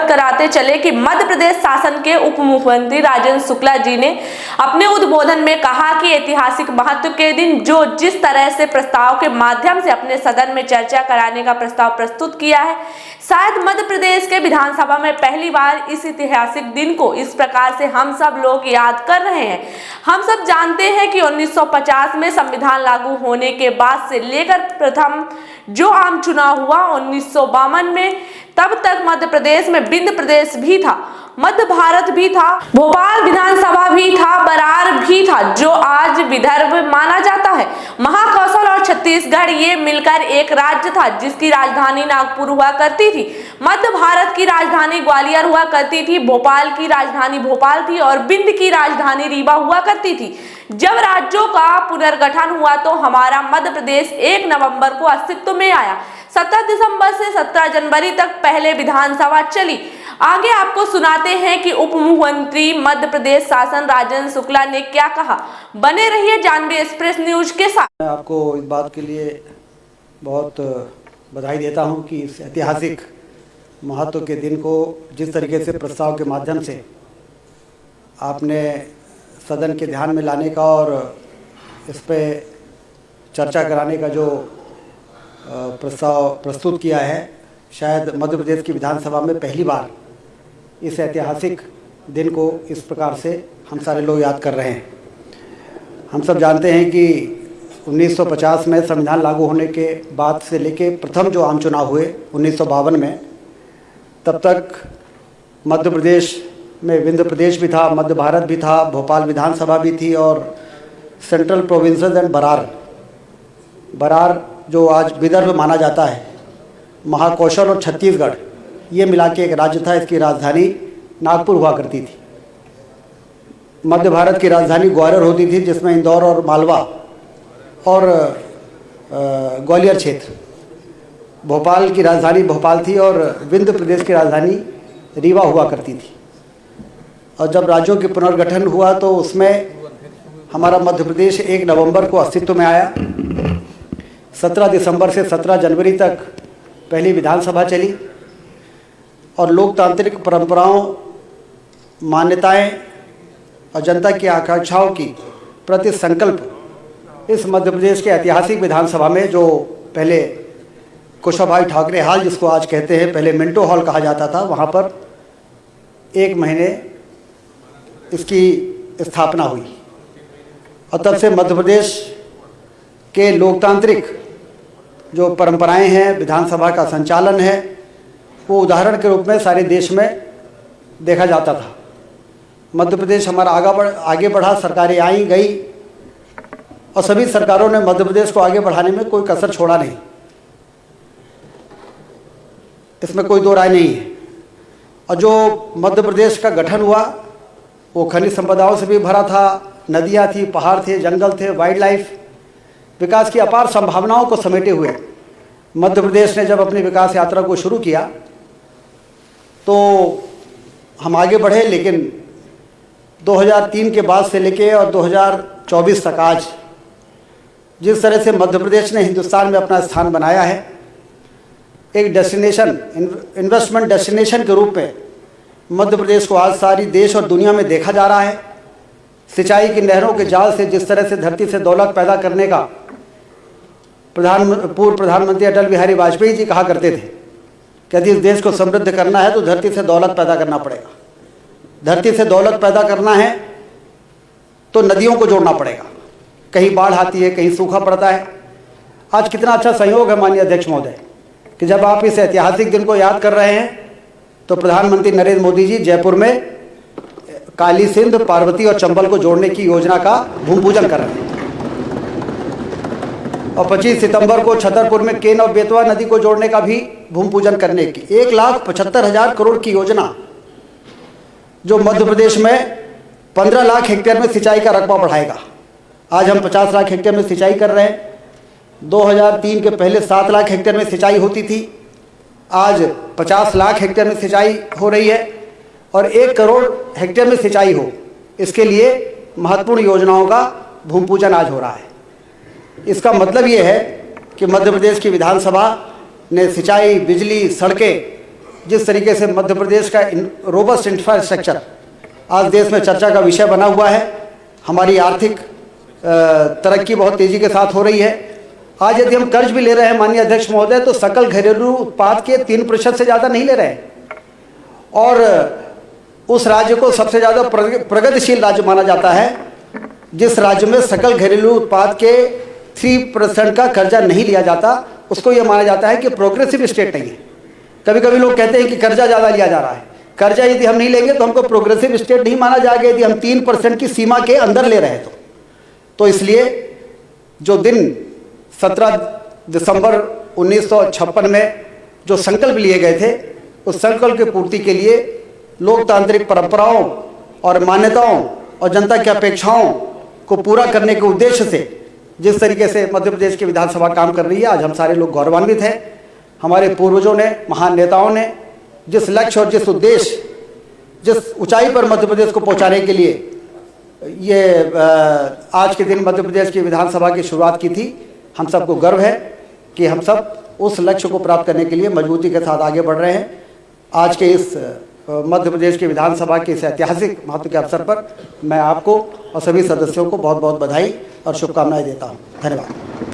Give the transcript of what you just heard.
कराते चले कि मध्य प्रदेश शासन के उप मुख्यमंत्री राजेंद्र शुक्ला जी ने अपने उद्बोधन में कहा कि ऐतिहासिक महत्व के दिन जो जिस तरह से प्रस्ताव के माध्यम से अपने सदन में चर्चा कराने का प्रस्ताव प्रस्तुत किया है, शायद मध्य प्रदेश के विधानसभा में पहली बार इस ऐतिहासिक दिन को इस प्रकार से हम सब लोग याद कर रहे हैं। हम सब जानते हैं कि 1950 में संविधान लागू होने के बाद से लेकर प्रथम जो आम चुनाव हुआ 1952 में, तब तक मध्य प्रदेश में विंध्य प्रदेश भी था, मध्य भारत भी था, भोपाल विधानसभा भी था, बरार भी था जो आज विदर्भ माना जाता है। महाकौशल और छत्तीसगढ़ ये मिलकर एक राज्य था जिसकी राजधानी नागपुर हुआ करती थी। मध्य भारत की राजधानी ग्वालियर हुआ करती थी, भोपाल की राजधानी भोपाल थी और विंध्य की राजधानी रीवा हुआ करती थी। जब राज्यों का पुनर्गठन हुआ तो हमारा मध्य प्रदेश 1 नवंबर को अस्तित्व में आया। 17 दिसंबर से 17 जनवरी तक पहले विधानसभा चली। आगे आपको सुनाते हैं कि उप मुख्यमंत्री मध्य प्रदेश शासन राजेंद्र शुक्ला ने क्या कहा। बने रहिए जानवी एक्सप्रेस न्यूज के साथ। मैं आपको इस बात के लिए बहुत बधाई देता हूं कि इस ऐतिहासिक महत्व के दिन को जिस तरीके से प्रस्ताव के माध्यम से आपने सदन के ध्यान में लाने का और इस पे चर्चा कराने का जो प्रस्ताव प्रस्तुत किया है, शायद मध्य प्रदेश की विधानसभा में पहली बार इस ऐतिहासिक दिन को इस प्रकार से हम सारे लोग याद कर रहे हैं। हम सब जानते हैं कि 1950 में संविधान लागू होने के बाद से लेके प्रथम जो आम चुनाव हुए 1952 में, तब तक मध्य प्रदेश में विंध्य प्रदेश भी था, मध्य भारत भी था, भोपाल विधानसभा भी थी और सेंट्रल प्रोविंसेस एंड बरार जो आज विदर्भ माना जाता है, महाकौशल और छत्तीसगढ़ ये मिला के एक राज्य था। इसकी राजधानी नागपुर हुआ करती थी। मध्य भारत की राजधानी ग्वालियर होती थी जिसमें इंदौर और मालवा और ग्वालियर क्षेत्र, भोपाल की राजधानी भोपाल थी और विंध्य प्रदेश की राजधानी रीवा हुआ करती थी। और जब राज्यों के पुनर्गठन हुआ तो उसमें हमारा मध्य प्रदेश 1 नवंबर को अस्तित्व में आया। 17 दिसंबर से 17 जनवरी तक पहली विधानसभा चली और लोकतांत्रिक परंपराओं, मान्यताएं और जनता की आकांक्षाओं की प्रति संकल्प इस मध्य प्रदेश के ऐतिहासिक विधानसभा में, जो पहले कुशाभाई ठाकरे हॉल जिसको आज कहते हैं, पहले मिंटो हॉल कहा जाता था, वहाँ पर 1 महीने इसकी स्थापना हुई। और तब से मध्य प्रदेश के लोकतांत्रिक जो परंपराएं हैं, विधानसभा का संचालन है, वो उदाहरण के रूप में सारे देश में देखा जाता था। मध्य प्रदेश हमारा आगे बढ़ा, सरकारें आई गई और सभी सरकारों ने मध्य प्रदेश को आगे बढ़ाने में कोई कसर छोड़ा नहीं, इसमें कोई दो राय नहीं है। और जो मध्य प्रदेश का गठन हुआ वो खनिज संपदाओं से भी भरा था, नदियाँ थी, पहाड़ थे, जंगल थे, वाइल्ड लाइफ, विकास की अपार संभावनाओं को समेटे हुए मध्य प्रदेश ने जब अपनी विकास यात्रा को शुरू किया तो हम आगे बढ़े। लेकिन 2003 के बाद से लेके और 2024 तक आज जिस तरह से मध्य प्रदेश ने हिंदुस्तान में अपना स्थान बनाया है, एक डेस्टिनेशन, इन्वेस्टमेंट डेस्टिनेशन के रूप में मध्य प्रदेश को आज सारी देश और दुनिया में देखा जा रहा है। सिंचाई की नहरों के जाल से जिस तरह से धरती से दौलत पैदा करने का पूर्व प्रधानमंत्री अटल बिहारी वाजपेयी जी कहा करते थे कि यदि इस देश को समृद्ध करना है तो धरती से दौलत पैदा करना पड़ेगा। धरती से दौलत पैदा करना है तो नदियों को जोड़ना पड़ेगा। कहीं बाढ़ आती है, कहीं सूखा पड़ता है। आज कितना अच्छा संयोग है माननीय अध्यक्ष महोदय कि जब आप इस ऐतिहासिक दिन को याद कर रहे हैं तो प्रधानमंत्री नरेंद्र मोदी जी जयपुर में काली सिंध, पार्वती और चंबल को जोड़ने की योजना का भूमि पूजन कर रहे हैं। और 25 सितंबर को छतरपुर में केन और बेतवा नदी को जोड़ने का भी भूमि पूजन करने की 1,75,000 करोड़ की योजना, जो मध्य प्रदेश में 15 लाख हेक्टेयर में सिंचाई का रकबा बढ़ाएगा। आज हम 50 लाख हेक्टेयर में सिंचाई कर रहे हैं। 2003 के पहले 7 लाख हेक्टेयर में सिंचाई होती थी, आज 50 लाख हेक्टेयर में सिंचाई हो रही है और 1 करोड़ हेक्टेयर में सिंचाई हो, इसके लिए महत्वपूर्ण योजनाओं का भूमि पूजन आज हो रहा है। इसका मतलब ये है कि मध्य प्रदेश की विधानसभा ने सिंचाई, बिजली, सड़कें जिस तरीके से मध्य प्रदेश का रोबस्ट इंफ्रास्ट्रक्चर आज देश में चर्चा का विषय बना हुआ है। हमारी आर्थिक तरक्की बहुत तेज़ी के साथ हो रही है। आज यदि हम कर्ज भी ले रहे हैं माननीय अध्यक्ष महोदय, तो सकल घरेलू उत्पाद के 3% से ज़्यादा नहीं ले रहे हैं, और उस राज्य को सबसे ज़्यादा प्रगतिशील राज्य माना जाता है जिस राज्य में सकल घरेलू उत्पाद के 3% का कर्जा नहीं लिया जाता। उसको यह माना जाता है कि प्रोग्रेसिव स्टेट नहीं है। कभी कभी लोग कहते हैं कि कर्जा ज़्यादा लिया जा रहा है। कर्जा यदि हम नहीं लेंगे तो हमको प्रोग्रेसिव स्टेट नहीं माना जाएगा यदि हम 3% की सीमा के अंदर ले रहे हैं तो इसलिए जो दिन 17 दिसंबर 1956 में जो संकल्प लिए गए थे, उस संकल्प की पूर्ति के लिए लोकतांत्रिक परंपराओं और मान्यताओं और जनता की अपेक्षाओं को पूरा करने के उद्देश्य से जिस तरीके से मध्य प्रदेश की विधानसभा काम कर रही है, आज हम सारे लोग गौरवान्वित हैं। हमारे पूर्वजों ने, महान नेताओं ने जिस लक्ष्य और जिस उद्देश्य, जिस ऊंचाई पर मध्य प्रदेश को पहुंचाने के लिए ये आज के दिन मध्य प्रदेश की विधानसभा की शुरुआत की थी, हम सबको गर्व है कि हम सब उस लक्ष्य को प्राप्त करने के लिए मजबूती के साथ आगे बढ़ रहे हैं। आज के इस मध्य प्रदेश की विधानसभा के इस ऐतिहासिक महत्व के अवसर पर मैं आपको और सभी सदस्यों को बहुत बहुत बधाई और शुभकामनाएं देता हूं। धन्यवाद।